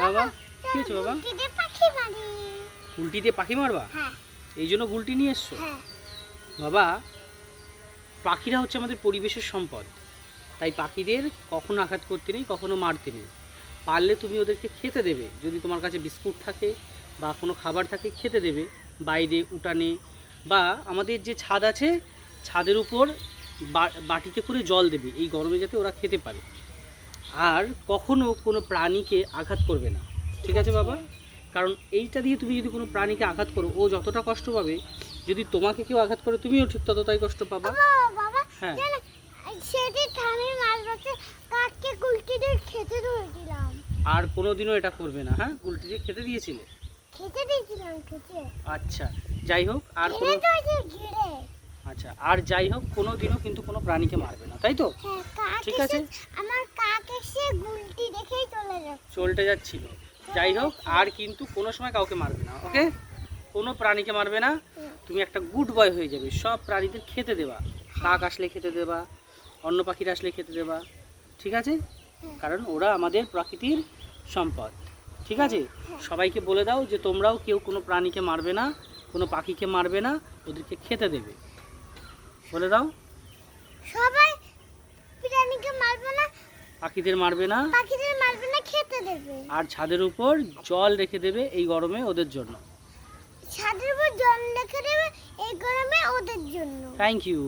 বাবা কি হচ্ছে বাবা? গুলটি দিয়ে পাখি মারবা? এই জন্য গুলটি নিয়ে এসছো? বাবা, পাখিরা হচ্ছে আমাদের পরিবেশের সম্পদ, তাই পাখিদের কখনো আঘাত করতে নেই, কখনো মারতে নেই। পারলে তুমি ওদেরকে খেতে দেবে, যদি তোমার কাছে বিস্কুট থাকে বা কোনো খাবার থাকে খেতে দেবে, বাইরে উঠানে বা আমাদের যে ছাদ আছে ছাদের উপর বাটিতে করে জল দেবে এই গরমে, যাতে ওরা খেতে পারে। আর কখনো কোনো প্রাণীকে আঘাত করবে না, ঠিক আছে বাবা? কারণ এইটা দিয়ে তুমি যদি কোনো প্রাণীকে আঘাত করো, ও যতটা কষ্ট পাবে, যদি তোমাকে কেউ আঘাত করে তুমিও ঠিক ততটাই কষ্ট পাবা। হ্যাঁ, আর কোনোদিনও এটা করবে না। হ্যাঁ, গুলটি দিয়ে খেতে দিয়েছিলে? আচ্ছা, যাই হোক, আর কোনো আচ্ছা, আর যাই হোক, কোনোদিনও কিন্তু কোনো প্রাণীকে মারবে না, তাই তো? ঠিক আছে, আমার কাক এসে গুলটি দেখেই চলতে যাচ্ছিল। যাই হোক, আর কিন্তু কোনো সময় কাউকে মারবে না, ওকে? কোনো প্রাণীকে মারবে না। তুমি একটা গুড বয় হয়ে যাবে, সব প্রাণীদের খেতে দেবা, কাক আসলে খেতে দেবা, অন্য পাখিরা আসলে খেতে দেবা, ঠিক আছে? কারণ ওরা আমাদের প্রকৃতির সম্পদ, ঠিক আছে? সবাইকে বলে দাও যে তোমরাও কেউ কোনো প্রাণীকে মারবে না, কোনো পাখিকে মারবে না, ওদেরকে খেতে দেবে, বলে দাও। সবাই প্রাণীকে মারবে না, পাখিদের মারবে না, খেতে দেবে। আর ছাদের উপর জল রেখে দেবে এই গরমে ওদের জন্য। ছাদের উপর জল রেখে দেবে এই গরমে ওদের জন্য। Thank you.